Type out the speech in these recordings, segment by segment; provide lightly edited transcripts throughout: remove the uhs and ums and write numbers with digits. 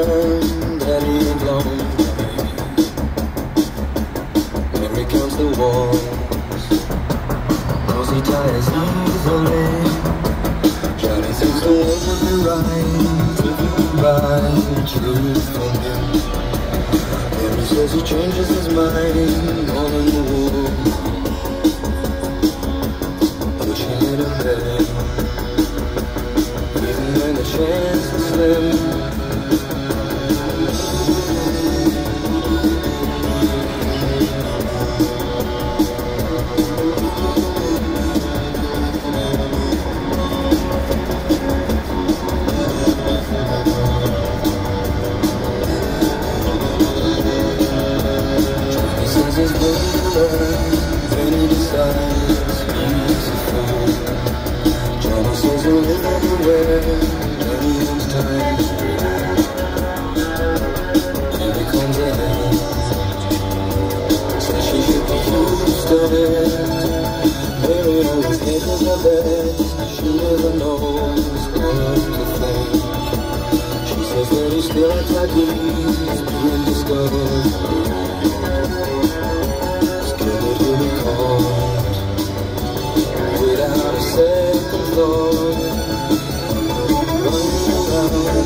confirmed that he ain't long. Mary counts the walls, knows he tires easily. Johnny thinks the world would be right if he could buy truth from him. Mary says he changes his mind all in the woods, pushing it ahead, even when the chance is slim. His then he decides he's a fool. Johnny says he'll live everywhere, and he owns time to he becomes a head, says she should be used to it. Mary always hedges her best, she never knows what to think. She says that he still acts like he's being discovered. Without a second thought, running around.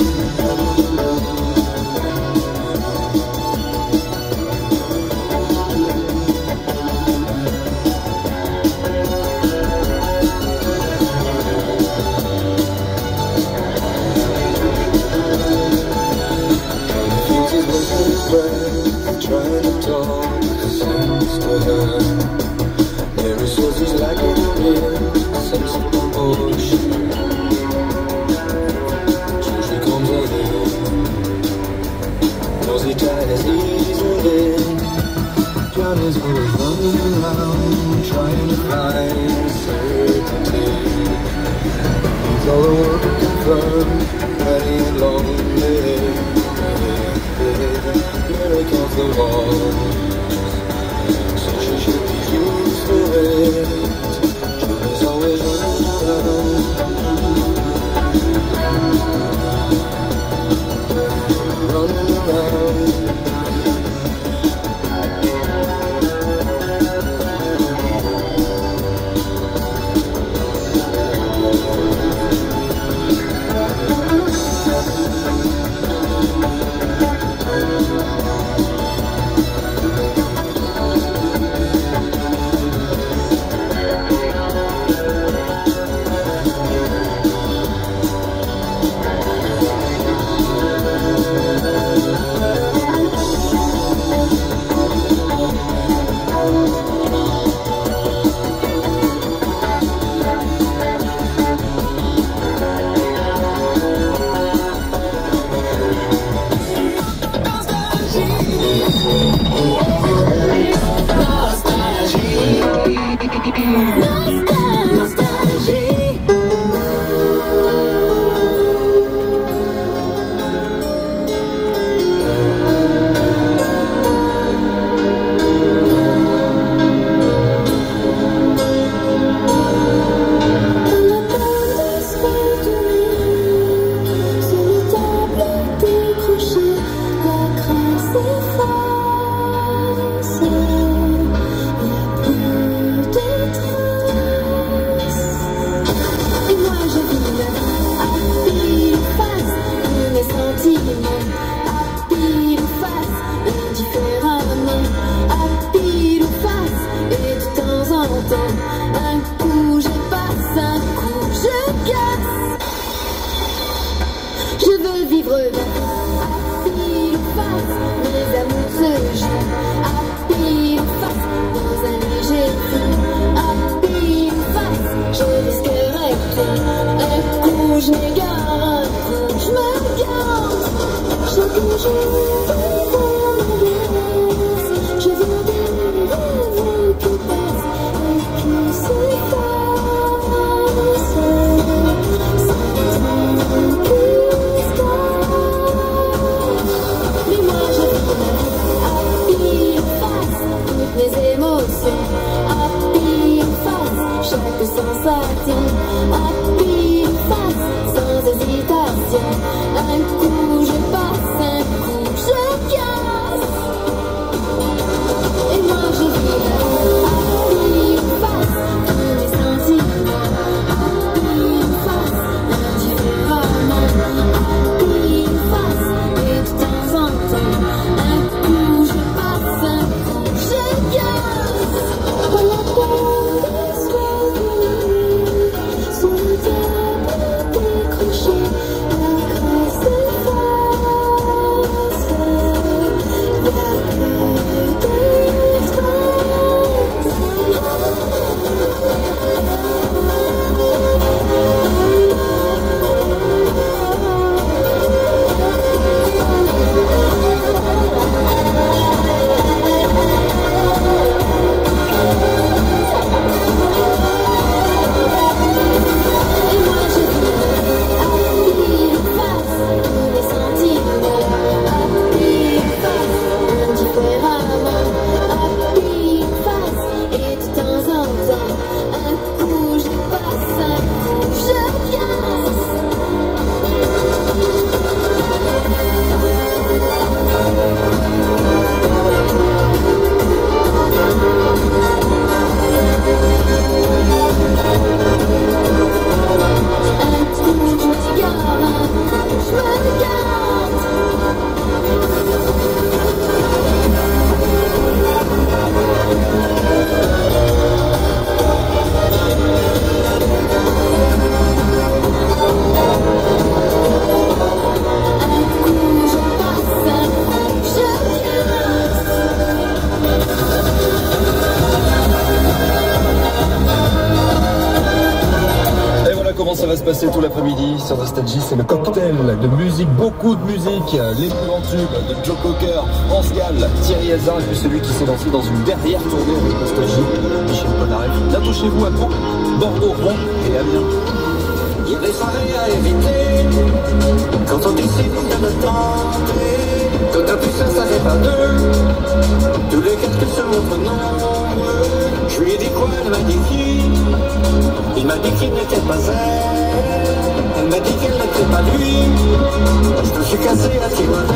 Johnny feels his wasting his breath, trying to talk sense to her. Mary says he's like it in sense of promotion. So she comes ahead, knows he tired as easily. Johnny's always running around, trying to find certainty. He's all the work to confirm that he ain't lonely. Mary counts the walls, so she should be used to it. Johnny's always running around, running around. À pile face, sans hésitation, un coup je passe. passer tout l'après-midi sur Nostalgie, c'est le cocktail de musique, beaucoup de musique, les plus grands tubes de Joe Cocker, France Gall, Thierry Hazard et puis celui qui s'est lancé dans une dernière tournée avec Nostalgie, Michel Polnareff. Bientôt chez vous à Pau, Bordeaux, Rouen et Amiens. Il y a des soirées à éviter quand on décide de tenter. Quand un plus ça s'arrête à deux, tous les calculs se montrent nombreux. Je lui ai dit quoi, elle m'a dit qui. Il m'a dit qu'il n'était pas elle m'a dit qu'elle n'était pas lui. Je me suis cassé à Timonel.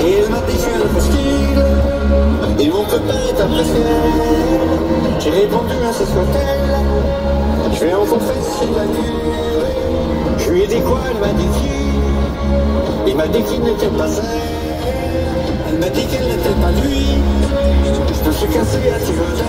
Et elle m'a dit je suis un hostile et mon copain est apprécié. J'ai répondu à ce soit-elle. Je vais rencontrer si la durée. Je lui ai dit quoi, elle m'a dit qui. Il m'a dit qu'il n'était pas elle m'a dit qu'elle n'était pas lui. Je me suis cassé à Timonel.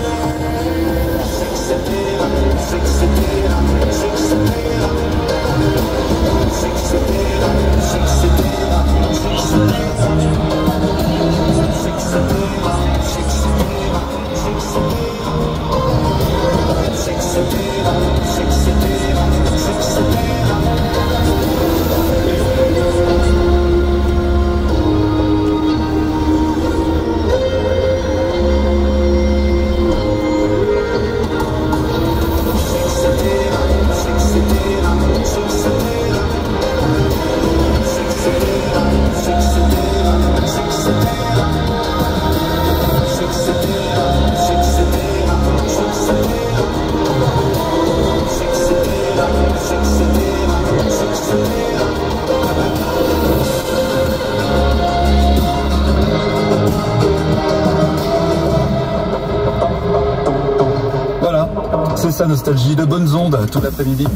Voilà, c'est ça Nostalgie, de bonnes ondes tout l'après-midi.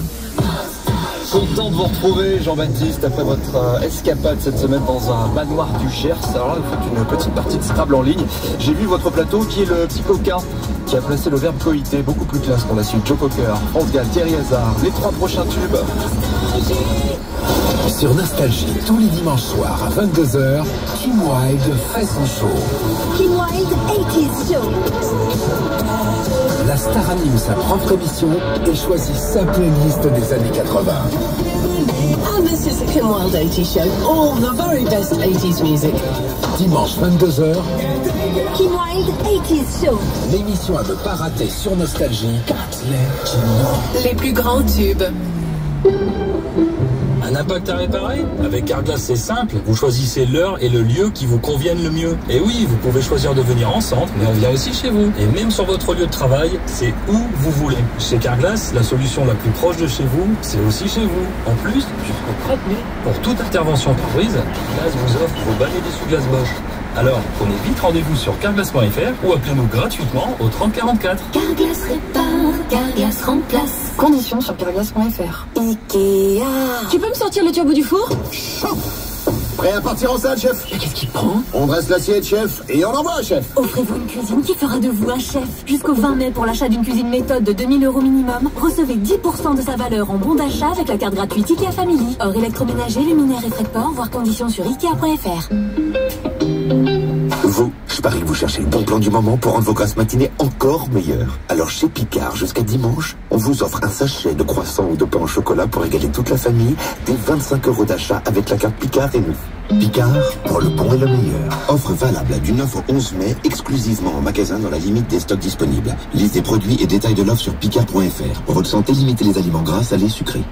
Content de vous retrouver Jean-Baptiste après votre escapade cette semaine dans un manoir du Gers. Alors là vous faites une petite partie de Scrabble en ligne. J'ai vu votre plateau qui est le petit coquin qui a placé le verbe coïter, beaucoup plus classe pour la suite. Joe Cocker, France Gall, Thierry Hazard, les 3 prochains tubes. Sur Nostalgie, tous les dimanches soirs à 22h, Kim Wilde fait son show. Kim Wilde 80s Show. La star anime sa propre émission et choisit sa playlist des années 80. And this is the Kim Wilde 80s Show. All the very best 80s music. Dimanche 22h, Kim Wilde 80s Show. l'émission à ne pas rater sur Nostalgie, les Kim. Les plus grands tubes. Un impact à réparer? Avec Carglass, c'est simple. Vous choisissez l'heure et le lieu qui vous conviennent le mieux. Et oui, vous pouvez choisir de venir en centre, mais on vient aussi chez vous. Et même sur votre lieu de travail, c'est où vous voulez. Chez Carglass, la solution la plus proche de chez vous, c'est aussi chez vous. En plus, jusqu'au 30 mai, pour toute intervention par brise, Carglass vous offre vos balais d'essuie-glace Bosch. Alors, prenez vite rendez-vous sur carglass.fr ou appelez-nous gratuitement au 3044. Carglass répare, Carglass remplace. Conditions sur carglass.fr. Ikea. Tu peux me sortir le turbo du four? Prêt à partir en salle, chef? Qu'est-ce qu'il prend? On dresse l'assiette, chef, et on envoie, chef. Offrez-vous une cuisine qui fera de vous un chef. Jusqu'au 20 mai, pour l'achat d'une cuisine méthode de 2000 € minimum, recevez 10% de sa valeur en bon d'achat avec la carte gratuite Ikea Family. Hors électroménager, luminaire et frais de port, voir conditions sur Ikea.fr. Vous, je parie que vous cherchez le bon plan du moment pour rendre vos grasses matinées encore meilleures. Alors chez Picard, jusqu'à dimanche, on vous offre un sachet de croissants ou de pain au chocolat pour régaler toute la famille, des 25 € d'achat avec la carte Picard et nous. Picard, pour le bon et le meilleur. Offre valable du 9 au 11 mai, exclusivement en magasin dans la limite des stocks disponibles. Liste des produits et détails de l'offre sur picard.fr. Pour votre santé, limitez les aliments gras, salés, sucrés.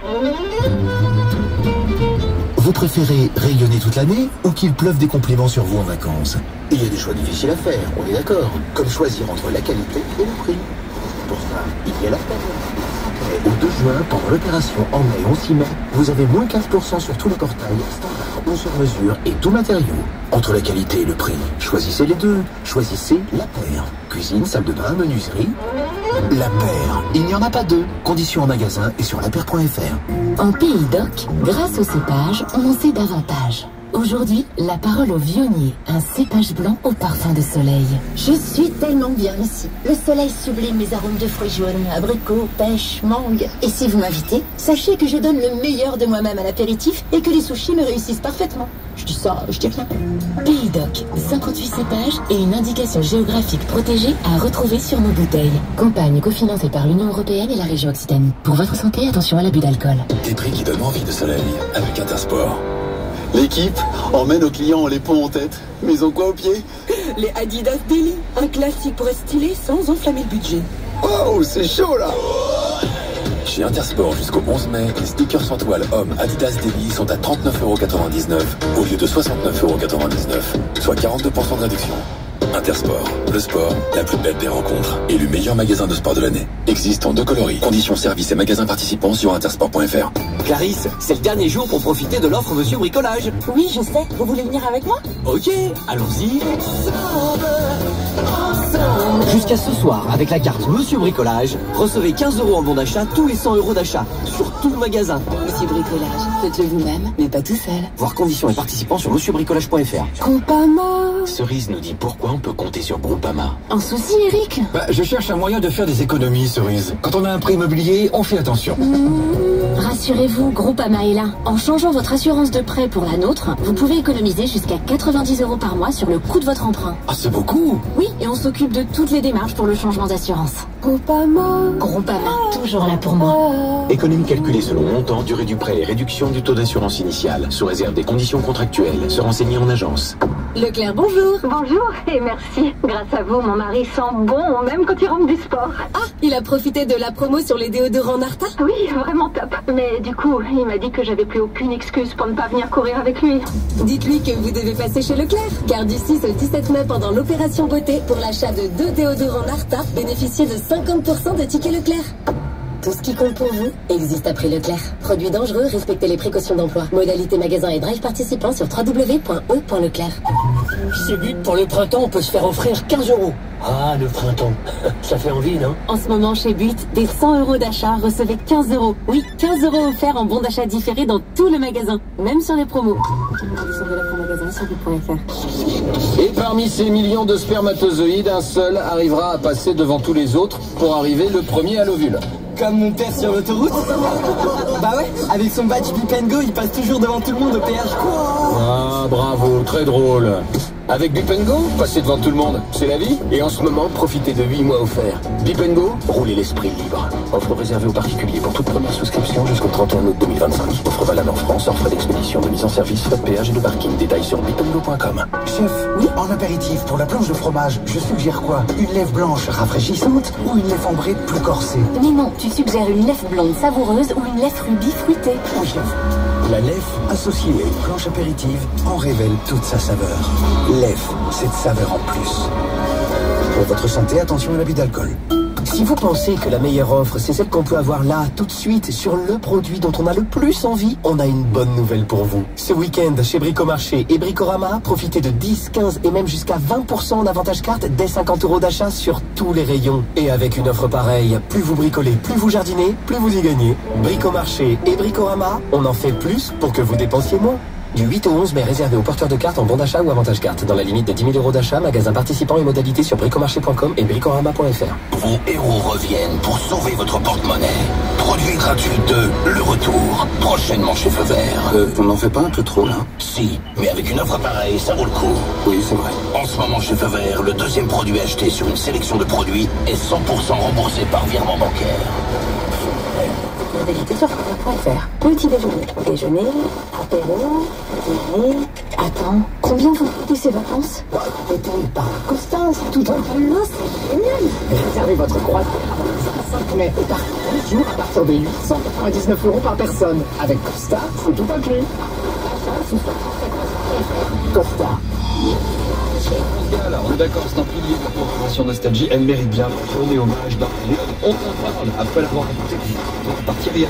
Vous préférez rayonner toute l'année ou qu'il pleuve des compliments sur vous en vacances? Il y a des choix difficiles à faire, on est d'accord. Comme choisir entre la qualité et le prix. Pour ça, il y a la peine. Au 2 juin, pendant l'opération En mai 11 mai, vous avez moins 15% sur tous les portails, standard ou sur mesure et tout matériau. Entre la qualité et le prix, choisissez les deux. Choisissez La Paire. Cuisine, salle de bain, menuiserie. La Paire. Il n'y en a pas deux. Conditions en magasin et sur lapaire.fr. En Pays d'Oc, grâce au cépage, on en sait davantage. Aujourd'hui, la parole au vionnier, un cépage blanc au parfum de soleil. Je suis tellement bien ici. Le soleil sublime mes arômes de fruits jaunes, abricots, pêche, mangue. Et si vous m'invitez, sachez que je donne le meilleur de moi-même à l'apéritif et que les sushis me réussissent parfaitement. Je dis ça, je dis rien. Pays Doc, 58 cépages et une indication géographique protégée à retrouver sur nos bouteilles. Campagne cofinancée par l'Union Européenne et la région Occitanie. Pour votre santé, attention à l'abus d'alcool. Des prix qui donnent envie de soleil avec Intersport. L'équipe emmène nos clients les ponts en tête. Mais ils ont quoi au pied? Les Adidas Daily, un classique pour être stylé sans enflammer le budget. Oh, c'est chaud là! Chez Intersport jusqu'au 11 mai, les sneakers sans toile hommes Adidas Daily sont à 39,99 € au lieu de 69,99 €, soit 42% de réduction. Intersport, le sport, la plus belle des rencontres. Élu meilleur magasin de sport de l'année. Existe en 2 coloris. Conditions, services et magasins participants sur intersport.fr. Clarisse, c'est le dernier jour pour profiter de l'offre Monsieur Bricolage. Oui, je sais. Vous voulez venir avec moi? Ok, allons-y. Jusqu'à ce soir, avec la carte Monsieur Bricolage, recevez 15 € en bon d'achat tous les 100 € d'achat sur tout le magasin. Monsieur Bricolage, faites-le vous-même, mais pas tout seul. Voir conditions et participants sur monsieurbricolage.fr. Groupama. Cerise nous dit pourquoi on peut compter sur Groupama. Un souci, Eric? Je cherche un moyen de faire des économies, Cerise. Quand on a un prêt immobilier, on fait attention. Rassurez-vous, Groupama est là. En changeant votre assurance de prêt pour la nôtre, vous pouvez économiser jusqu'à 90 € par mois sur le coût de votre emprunt. Ah, c'est beaucoup. Oui, et on s'occupe de toutes les démarches pour le changement d'assurance. Groupama. Groupama, toujours là pour moi. Économie calculée selon montant, durée du prêt et réduction du taux d'assurance initiale, sous réserve des conditions contractuelles. Se renseigner en agence. Leclerc, bonjour. Bonjour et merci. Grâce à vous, mon mari sent bon, même quand il rentre du sport. Ah, il a profité de la promo sur les déodorants Narta? Oui, vraiment top. Mais du coup, il m'a dit que j'avais plus aucune excuse pour ne pas venir courir avec lui. Dites-lui que vous devez passer chez Leclerc, car du 6 au 17 mai, pendant l'opération beauté, pour l'achat de 2 déodorants Narta, bénéficiez de 50% de tickets Leclerc. Tout ce qui compte pour vous existe après Leclerc. Produits dangereux, respectez les précautions d'emploi. Modalité magasin et drive participants sur www.e.leclerc. Chez But, pour le printemps, on peut se faire offrir 15 €. Ah, le printemps. Ça fait envie, non? En ce moment, chez But, des 100 € d'achat, recevez 15 €. Oui, 15 € offerts en bon d'achat différé dans tout le magasin, même sur les promos. Conditions de la pro magasin sur but.fr. Et parmi ces millions de spermatozoïdes, un seul arrivera à passer devant tous les autres pour arriver le premier à l'ovule. Comme mon père sur l'autoroute. Bah ouais, avec son badge Bip & Go, il passe toujours devant tout le monde au péage. Ah, bravo, très drôle. Avec Bip & Go, passer devant tout le monde, c'est la vie. Et en ce moment, profitez de 8 mois offerts. Bip & Go, roulez l'esprit libre. Offre réservée aux particuliers pour toute première souscription jusqu'au 31 août 2025. Offre valable en France, hors frais d'expédition, de mise en service, frais de péage et de parking. Détails sur bipandgo.com. Chef, oui, en apéritif, pour la planche de fromage, je suggère quoi? Une lèvre blanche rafraîchissante ou une lèvre ambrée plus corsée? Mais non, tu suggères une lèvre blonde savoureuse ou une lèvre rubis fruitée. Oui, chef. La lèvre, associée à une planche apéritive, en révèle toute sa saveur. Lèvre, cette saveur en plus. Pour votre santé, attention à l'abus d'alcool. Si vous pensez que la meilleure offre, c'est celle qu'on peut avoir là, tout de suite, sur le produit dont on a le plus envie, on a une bonne nouvelle pour vous. Ce week-end, chez Bricomarché et Bricorama, profitez de 10, 15 et même jusqu'à 20% en avantage carte dès 50 € d'achat sur tous les rayons. Et avec une offre pareille, plus vous bricolez, plus vous jardinez, plus vous y gagnez. Bricomarché et Bricorama, on en fait plus pour que vous dépensiez moins. Du 8 au 11 mai, réservé aux porteurs de cartes en bon d'achat ou avantage carte. Dans la limite de 10 000 € d'achat, magasin participant et modalités sur bricomarché.com et bricorama.fr. Vos héros reviennent pour sauver votre porte-monnaie. Produit gratuit 2, le retour. Prochainement chez Feu Vert. On n'en fait pas un peu trop là? Si, mais avec une offre pareille, ça vaut le coup. Oui, c'est vrai. En ce moment chez Feu Vert, le deuxième produit acheté sur une sélection de produits est 100% remboursé par virement bancaire. Modalité sur frère.fr. Petit déjeuner. Déjeuner, apéro, dîner. Attends, combien vous coûtez ces vacances? Détenue par Costa, c'est tout inclus. C'est génial. Réservez votre croisière à 5 mai et par 15 jours à partir de 899 € par personne. Avec Costa, c'est tout inclus. Costa. Alors, on est d'accord, c'est un pilier de la programmation Nostalgie. Elle mérite bien qu'on ait hommage dans les... On en parle après l'avoir écouté. On va partir hier.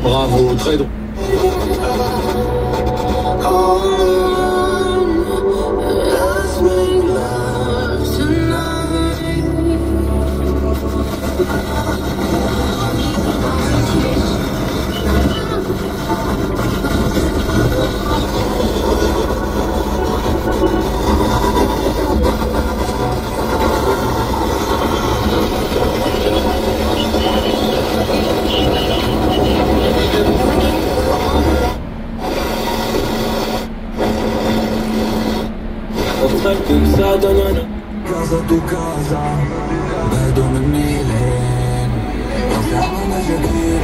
Bravo, très drôle. Casa tu casa, vedo nel milen. Non siamo مشاكل,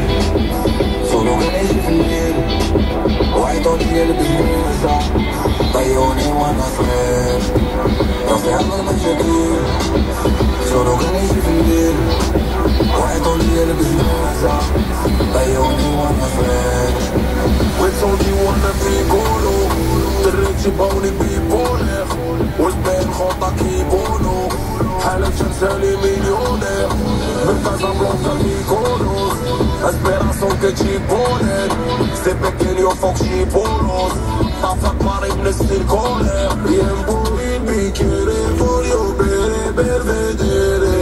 solo che esci في الليل. وعي طولي البزنسة, ضيعوني وانا صغير. Non siamo مشاكل, solo che esci في الليل. وعي طولي البزنسة, ضيعوني وانا صغير. وتصوتي وانا في كولو, دريتي باوني بيبولر. والبين خطا كيبونو, حالة شمسالي مليونير. من كازابلانكا ميكونوس, اسبيراسون كتشيبونير. سي بيكينيو فوق شيبونوس, طافك ماري بنسي الكولير. ينبوي بيكيري فوريو بيري بيرفيديري.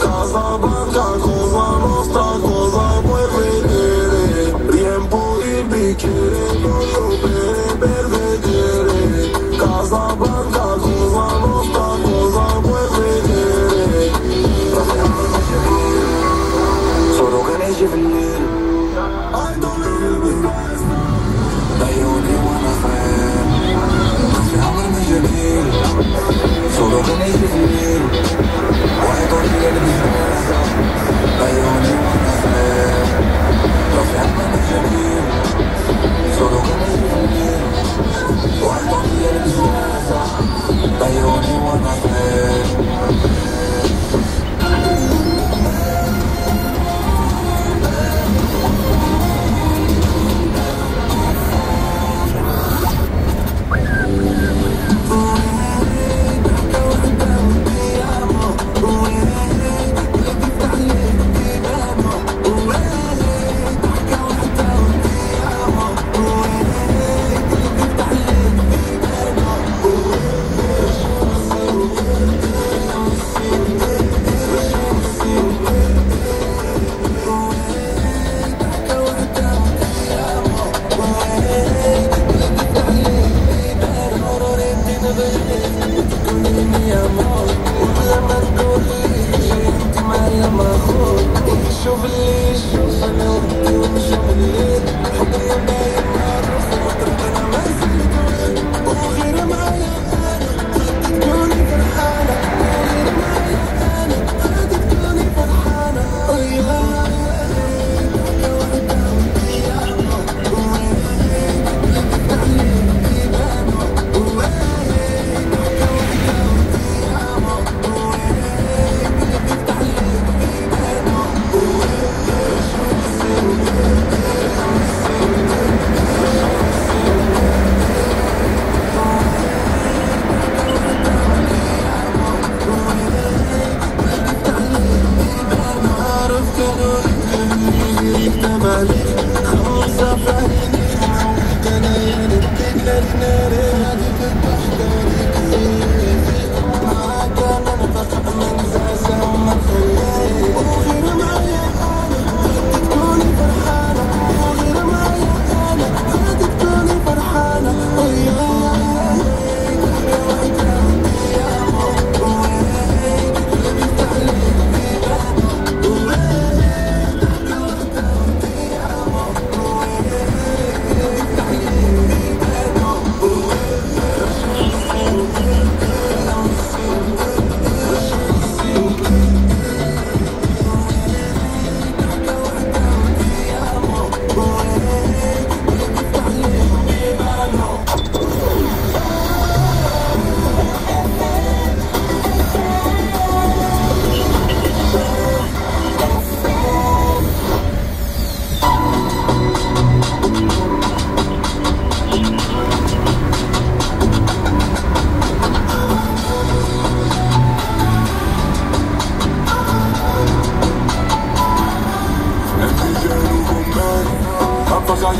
كازابلانكا كوزا نوستا كوزا بويفيديري. ينبوي بيكيري فوريو بيري بيرفيديري. كازابلانكا كوزا نوستا كوزا بويفيديري. Solo che esci في الليل. ضيعوني وانا صغير. Non siamo مشاكل, solo che esci في الليل. وعي طولي البزنسة, ضيعوني وانا صغير. Non siamo مشاكل, solo che esci في الليل. وعي طولي البزنسة, ضيعوني وانا صغير.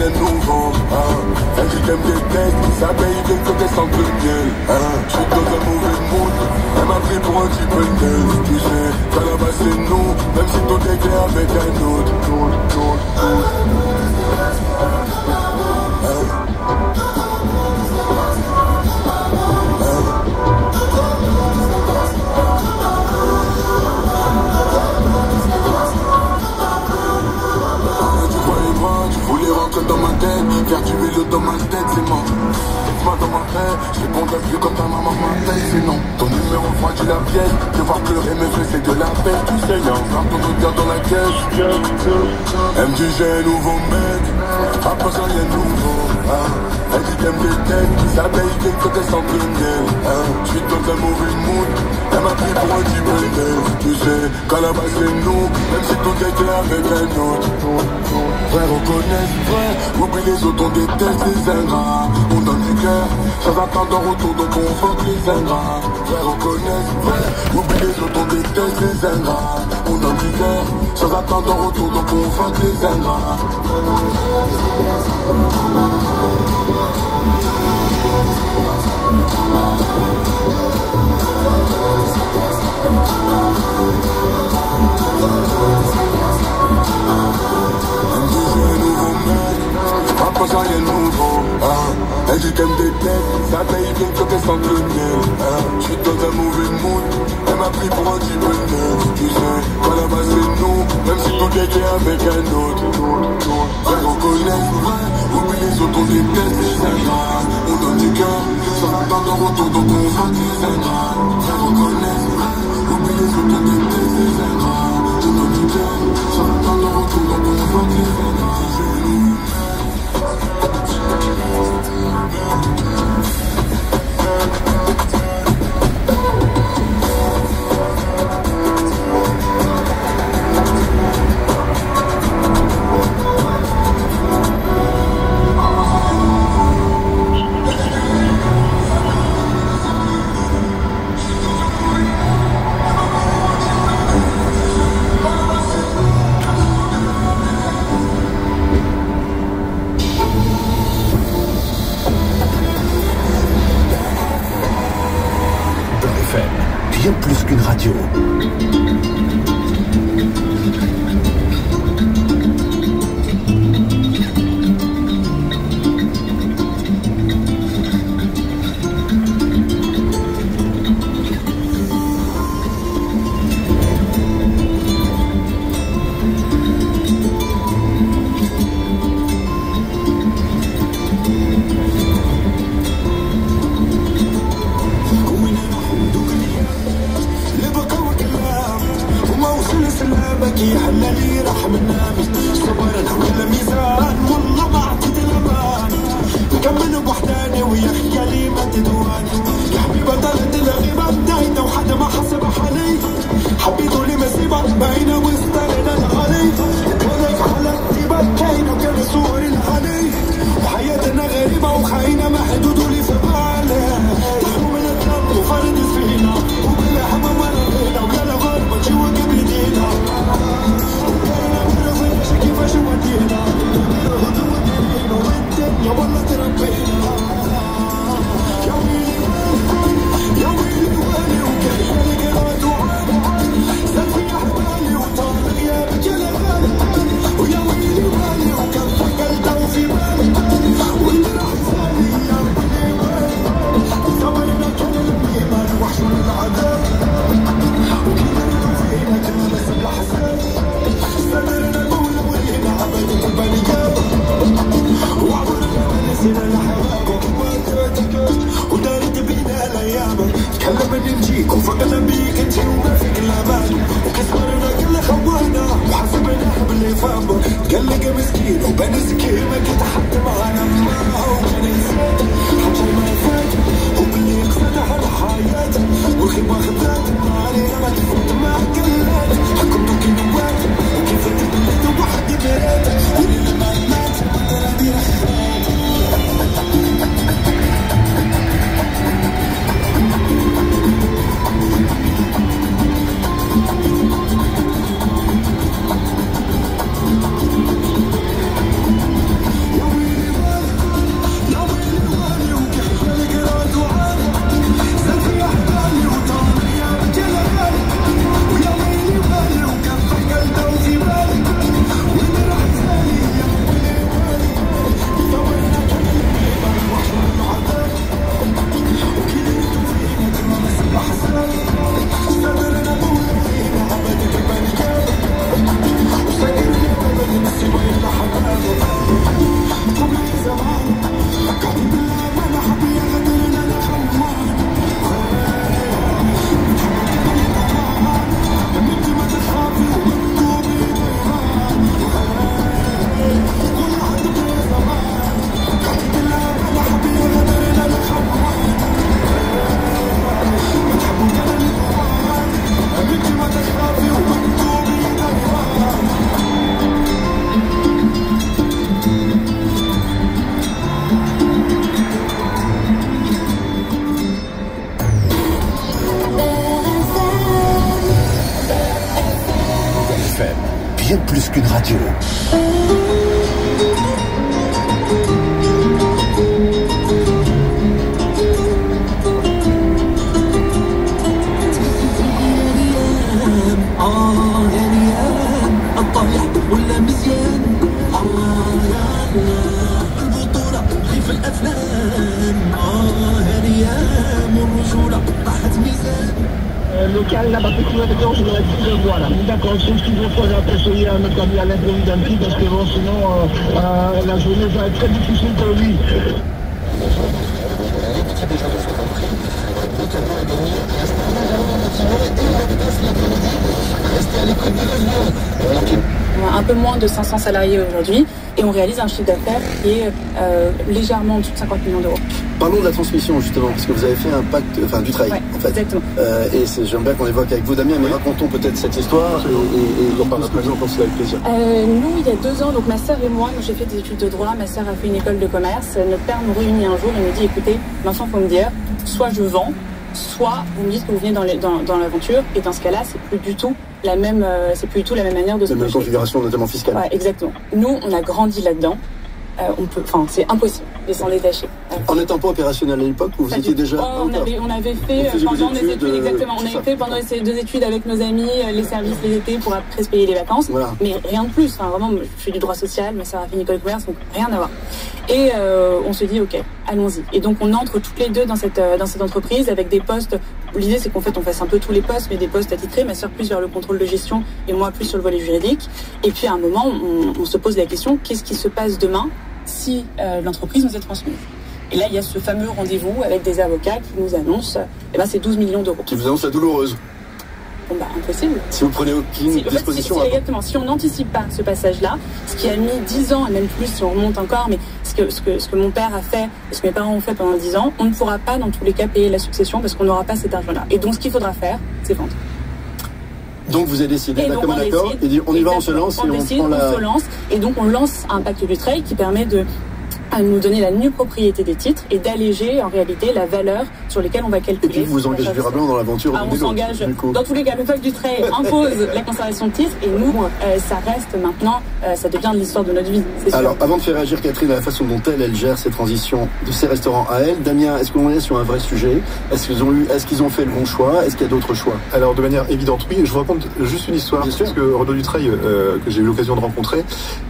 rien de nouveau, elle dit qu'elle me déteste, ça paye bien que t'es sans le miel, je suis dans un mauvais mood, elle m'a pris pour un petit peu de neige, tu sais, qu'à la base c'est nous, même si tout est clair avec un autre. Dans ma tête, faire du vélo dans ma tête, c'est mort. Moi dans ma tête, je répondrai plus quand ta maman m'appelle, c'est non. Ton numéro froidit la pièce, devoir pleurer mes fesses c'est de la peine, tu sais, y'a encore ton odeur dans la caisse. Elle me dit j'ai un nouveau mec, après ça y'a un nouveau. Elle dit qu'elle me déteste, ça paye bien que t'es sans le miel. Je suis dans un mauvais mood, elle m'a pris pour un petit peu d'aise. Tu sais, qu'à la base c'est nous, même si tout est clair avec un autre. Frère, on connaît, frère, oublie les autres, on déteste les ingrats. On donne du cœur, sans attendre en retour, donc on fuck les ingrats. Frère, on connaît, frère, oublie les autres, on déteste les ingrats. On donne du cœur, sans attendre en retour, donc on fuck les ingrats. Après ça y'a nouveau, elle dit qu'elle me déteste, ça paye bien que t'es sans le miel. Je suis dans un mauvais mood, elle m'a pris pour un petit peu de neige. Tu sais, qu'à la base c'est nous, même si tout est clair avec un autre. Frère, on connaît, vrai, oublie les autres, on déteste les ingrats. On donne du cœur, sans attendre en retour, donc on fuck les ingrats. Frère, on connaît, vrai, oublie les autres, on déteste les ingrats. On donne du cœur, sans attendre en retour, donc on fuck les ingrats. Bien plus qu'une radio. FM, bien plus qu'une radio. Local, là-bas, petit maintenant, je voudrais plus le voir, là. D'accord, c'est ce qu'il faut faire, essayer à mettre à l'improviste un petit, parce que bon, sinon, la journée va être très difficile pour lui. On a un peu moins de 500 salariés aujourd'hui et on réalise un chiffre d'affaires qui est légèrement en dessous de 50 millions d'euros. Parlons de la transmission justement, parce que vous avez fait un pacte, enfin du trail en fait. Exactement. Et j'aime bien qu'on évoque avec vous, Damien, mais racontons peut-être cette histoire et on parle plus encore avec plaisir. Nous, il y a 2 ans, donc ma sœur et moi j'ai fait des études de droit, ma sœur a fait une école de commerce. Notre père nous réunit un jour et me dit, écoutez, Vincent, faut me dire, soit je vends, soit vous me dites que vous venez dans l'aventure, et dans ce cas-là, c'est plus du tout la même manière de se projeter. La même configuration, notamment fiscale. Ouais, exactement. Nous, on a grandi là-dedans. C'est impossible de s'en détacher. En n'étant pas opérationnel à l'époque, vous étiez déjà. On avait fait pendant nos études, exactement. On avait fait pendant ces 2 études avec nos amis, les services les étés pour après se payer les vacances. Voilà. Mais rien de plus. Enfin, vraiment, je fais du droit social, ma sœur a fait une école de commerce, donc rien à voir. Et on se dit, ok, allons-y. Et donc on entre toutes les deux dans cette entreprise avec des postes. L'idée, c'est qu'on fasse un peu tous les postes, mais des postes attitrés. Ma sœur plus vers le contrôle de gestion et moi plus sur le volet juridique. Et puis à un moment, on se pose la question, qu'est-ce qui se passe demain si l'entreprise nous est transmise? Et là, il y a ce fameux rendez-vous avec des avocats qui nous annoncent, c'est 12 millions d'euros. Qui vous annoncent la douloureuse. Bon, impossible. Si vous prenez aucune disposition. Exactement. Si on n'anticipe pas ce passage-là, ce qui a mis 10 ans, et même plus si on remonte encore, mais ce que mon père a fait, ce que mes parents ont fait pendant 10 ans, on ne pourra pas dans tous les cas payer la succession parce qu'on n'aura pas cet argent-là. Et donc, ce qu'il faudra faire, c'est vendre. Donc vous avez décidé d'un commun accord et dit on y va, on se lance et on se lance. Et donc on lance un pacte du trail qui permet de nous donner la nue propriété des titres et d'alléger en réalité la valeur sur lesquelles on va calculer. Et puis vous vous engagez durablement dans l'aventure. On s'engage. Dans tous les cas, le pacte du trail impose la conservation de titres et nous, ça reste maintenant, ça devient l'histoire de notre vie. Alors avant de faire réagir Catherine à la façon dont elle gère ces transitions de ses restaurants à elle, Damien, est-ce qu'on est sur un vrai sujet? Est-ce qu'ils ont fait le bon choix? Est-ce qu'il y a d'autres choix? Alors de manière évidente, oui. Je vous raconte juste une histoire parce que Renaud Dutreil, que j'ai eu l'occasion de rencontrer,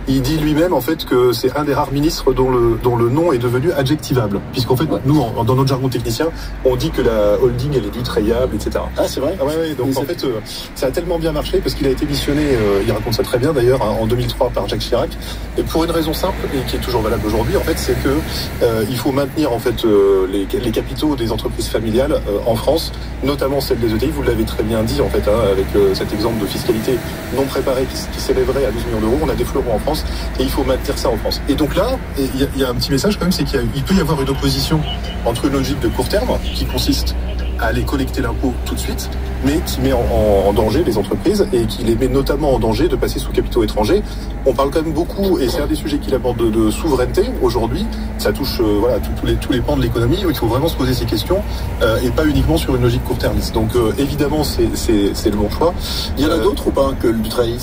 il dit lui-même en fait que c'est un des rares ministres dont le nom est devenu adjectivable, puisqu'en fait nous dans notre jargon technicien on dit que la holding elle est dutrayable, etc. Ah c'est vrai. Ouais, donc en fait ça a tellement bien marché parce qu'il a été missionné, il raconte ça très bien d'ailleurs, en 2003 par Jacques Chirac, et pour une raison simple et qui est toujours valable aujourd'hui en fait, c'est que il faut maintenir en fait les capitaux des entreprises familiales en France, notamment celles des ETI. Vous l'avez très bien dit en fait avec cet exemple de fiscalité non préparée qui s'élèverait à 12 millions d'euros. On a des fleurons en France et il faut maintenir ça en France. Et donc là il y a un petit message quand même, c'est qu'il peut y avoir une opposition entre une logique de court terme qui consiste à aller collecter l'impôt tout de suite, mais qui met en danger les entreprises et qui les met notamment en danger de passer sous capitaux étrangers. On parle quand même beaucoup, et c'est un des sujets qu'il aborde, de souveraineté aujourd'hui. Ça touche tous les pans de l'économie. Il faut vraiment se poser ces questions et pas uniquement sur une logique court-termiste. Donc évidemment, c'est le bon choix. Il y en a d'autres ou pas que le Dutreil,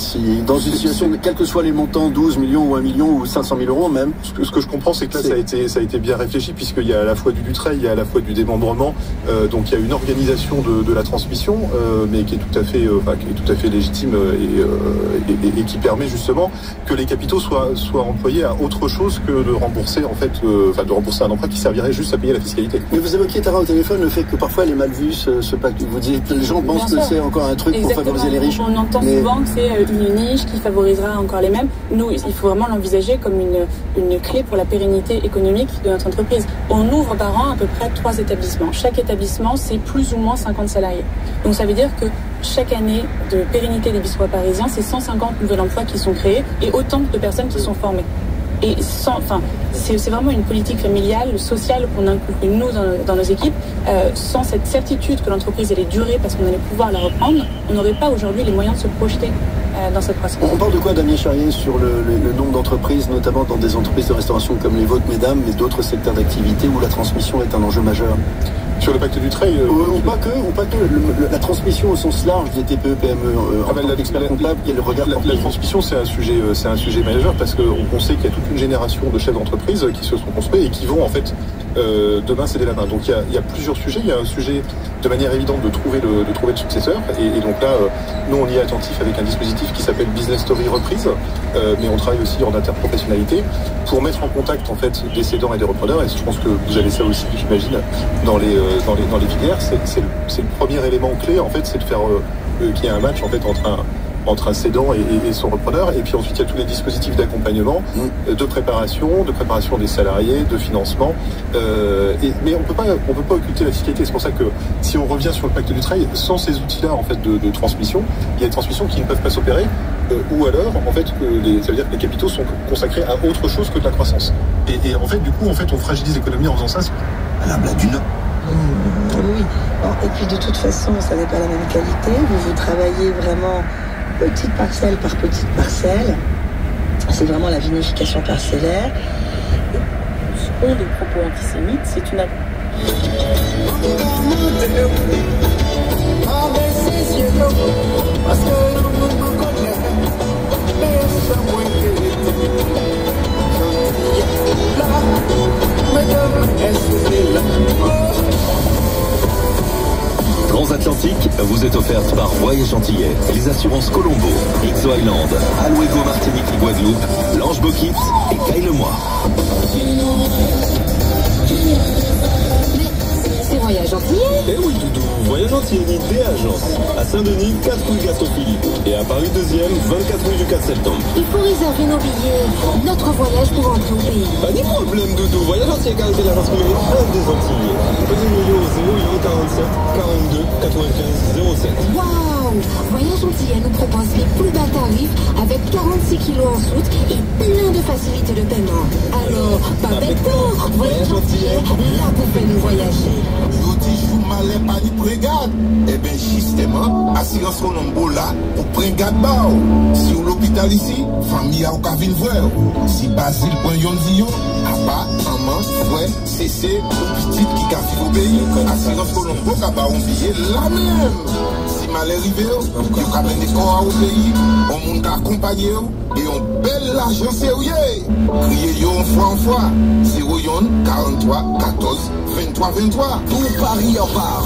dans une situation, quels que soient les montants, 12 millions ou 1 million ou 500 000 euros même? Ce que je comprends, c'est que là, ça a été bien réfléchi, puisqu'il y a à la fois du Dutreil, il y a à la fois du démembrement. Donc il y a une organisation de la transmission, mais qui est tout à fait légitime et qui permet justement que les capitaux soient employés à autre chose que de rembourser de rembourser un emprunt qui servirait juste à payer la fiscalité. Mais vous évoquiez Tara au téléphone le fait que parfois elle est mal vue ce pacte. Vous dites que les gens pensent que c'est encore un truc pour favoriser les riches. On entend souvent que c'est une niche qui favorisera encore les mêmes. Nous, il faut vraiment l'envisager comme une clé pour la pérennité économique de notre entreprise. On ouvre par an à peu près 3 établissements. Chaque établissement, c'est plus ou moins 50 salariés. Donc ça veut dire que chaque année de pérennité des bistrots parisiens, c'est 150 nouveaux emplois qui sont créés et autant de personnes qui sont formées. Et c'est vraiment une politique familiale, sociale qu'on inculque nous dans nos équipes. Sans cette certitude que l'entreprise allait durer parce qu'on allait pouvoir la reprendre, on n'aurait pas aujourd'hui les moyens de se projeter dans cette croissance. On parle de quoi, Damien Charrier, sur le nombre d'entreprises, notamment dans des entreprises de restauration comme les vôtres, mesdames, mais d'autres secteurs d'activité où la transmission est un enjeu majeur? Sur le pacte du trail ou pas que la transmission au sens large des TPE, PME, l'expert comptable qui est le regard. La transmission, c'est un sujet majeur parce qu'on sait qu'il y a toute une génération de chefs d'entreprise qui se sont construits et qui vont en fait demain céder la main. Donc il y a plusieurs sujets. Il y a un sujet de manière évidente de trouver le successeur et donc là nous on y est attentif avec un dispositif qui s'appelle Business Story Reprise, mais on travaille aussi en interprofessionnalité pour mettre en contact en fait des cédants et des repreneurs, et je pense que vous avez ça aussi, j'imagine, dans les filières. C'est le premier élément clé en fait, c'est de faire qu'il y ait un match en fait entre un cédant et son repreneur. Et puis ensuite il y a tous les dispositifs d'accompagnement, de préparation des salariés, de financement, mais on peut pas occulter la fiscalité. C'est pour ça que si on revient sur le pacte du trail, sans ces outils-là en fait de transmission, il y a des transmissions qui ne peuvent pas s'opérer, ou alors en fait ça veut dire que les capitaux sont consacrés à autre chose que de la croissance. Et en fait du coup on fragilise l'économie en faisant ça. Madame la Dune. Oui. Et puis de toute façon, ça n'est pas la même qualité. Vous travaillez vraiment petite parcelle par petite parcelle. C'est vraiment la vinification parcellaire. Ce sont des propos antisémites, c'est une... Transatlantique vous est offerte par Voyage Antillais, les assurances Colombo, XO Island, Alwego Martinique et Guadeloupe, L'Ange Bokit et Kyle Lemoy. C'est Voyage Antillais? Eh oui, Doudou, Voyage Antillais, des agences. À Saint-Denis, 4 rue Gaston-Philippe. Et à Paris 2e, 24 rue du 4 septembre. Il faut réserver nos billets. Notre voyage pour entrer au pays. Pas de problème, Doudou. Voyage Antillais, c'est l'agence numéro 1 des Antillais. Petit numéro 0847 42 95 07. Waouh! Voyage Antillais nous propose les plus bas tarifs avec 46 kilos en soute et plein de facilités de paiement. Alors, pas bête, Voyage Antillais, là pour faire nous voyager. Yo di jou malè pa ni pregade. Eh ben justement, assurance Colombo là, ou pregade ba ou. Si ou l'hôpital ici, famille a ou ka vin vwe ou. Si Basile prend yon diyon, papa, maman, frère, cécé, ou petite qui ka fi au pays, assurance Colombo ka ba on billet la même. Si malè rive ou, yo ka mène corps au pays, on moun ka accompagner ou, et on bel l'argent sérieux. Criez yo en fois, 0 yon 43 14 23 23. Tout Paris en parle.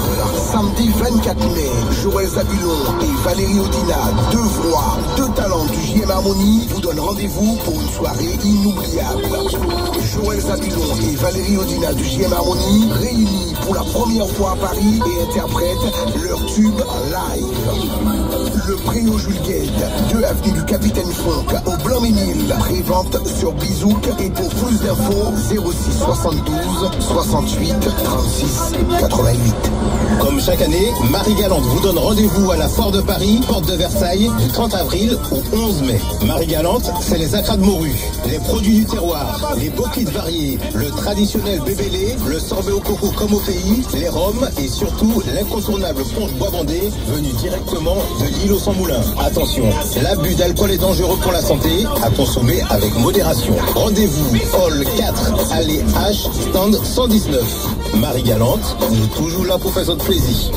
Samedi 24 mai, Joël Zabulon et Valérie Odina, deux voix, deux talents du JM Harmonie, vous donnent rendez-vous pour une soirée inoubliable. Joël Zabulon et Valérie Odina du JM Harmonie, réunis pour la première fois à Paris et interprètent leur tube live. Le Préau Jules Guette, 2 avenue du Capitaine Fonck, au Blanc-Ménil. Prévente sur Bizouk et pour plus d'infos, 06 72 68 36 88. Comme chaque année, Marie-Galante vous donne rendez-vous à la Foire de Paris, porte de Versailles, du 30 avril au 11 mai. Marie-Galante, c'est les acras de morue, les produits du terroir, les boclites variés, le traditionnel bébélé, le sorbet au coco comme au pays, les rhums et surtout l'incontournable punch bois bandé venu directement de l'île au Sans-Moulin. Attention, l'abus d'alcool est dangereux pour la santé, à consommer avec modération. Rendez-vous Hall 4, allée H, stand 119. Marie-Galante, nous sommes toujours là pour faire votre plaisir.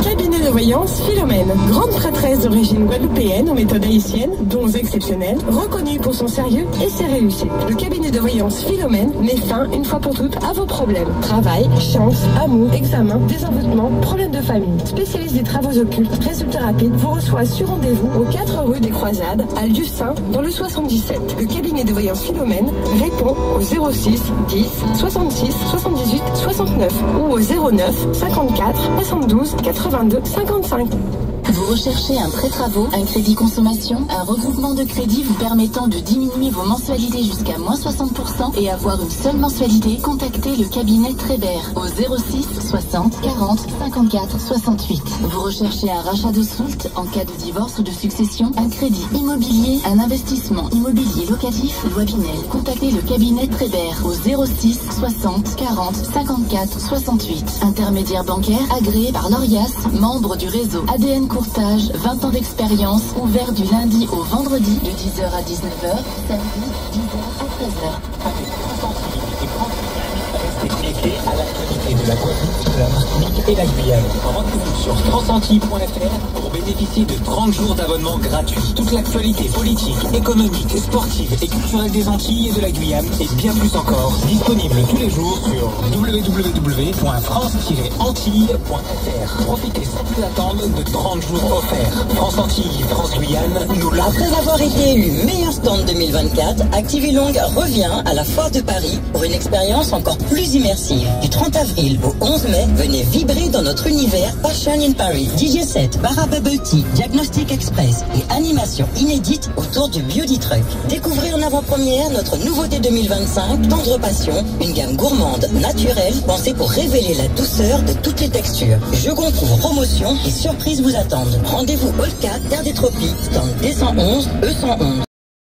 Cabinet de voyance Philomène, grande prêtresse d'origine guadeloupéenne aux méthodes haïtiennes, dons exceptionnels, reconnue pour son sérieux et ses réussites. Le cabinet de voyance Philomène met fin une fois pour toutes à vos problèmes. Travail, chance, amour, examen, désenvoûtement, problèmes de famille. Spécialiste des travaux occultes, résultats rapides, vous reçoit sur rendez-vous aux 4 rue des Croisades, à Lieu-Saint, dans le 77. Le cabinet de voyance Philomène répond au 06 10 66 78 69 ou au 09 54 72 82 55. Vous recherchez un prêt travaux, un crédit consommation, un regroupement de crédits vous permettant de diminuer vos mensualités jusqu'à moins 60% et avoir une seule mensualité? Contactez le cabinet Trébert au 06 60 40 54 68. Vous recherchez un rachat de soulte en cas de divorce ou de succession, un crédit immobilier, un investissement immobilier locatif ou Wabinel? Contactez le cabinet Trébert au 06 60 40 54 68. Intermédiaire bancaire agréé par l'ORIAS, membre du réseau ADN courtage, 20 ans d'expérience, ouvert du lundi au vendredi de 10h à 19h, samedi 10h à 13h. Restez à l'actualité de la Guadeloupe, de la Martinique et la Guyane. Rendez-vous sur franceantilles.fr pour bénéficier de 30 jours d'abonnement gratuit. Toute l'actualité politique, économique, sportive et culturelle des Antilles et de la Guyane et bien plus encore, disponible tous les jours sur www.france-antilles.fr. Profitez sans plus attendre de 30 jours offerts. France Antilles, France Guyane, nous l'avons. Après avoir été élu meilleur stand 2024, Activilong revient à la Foire de Paris pour une expérience encore plus immersive. Du 30 avril au 11 mai, venez vibrer dans notre univers Passion in Paris. DJ set, Bara Bubble Tea, Diagnostic Express et animation inédite autour du Beauty Truck. Découvrez en avant-première notre nouveauté 2025, Tendre Passion, une gamme gourmande, naturelle, pensée pour révéler la douceur de toutes les textures. Jeux concours, promotions et surprises vous attendent. Rendez-vous Hall 4, Terre des Tropiques, stand D111, E111.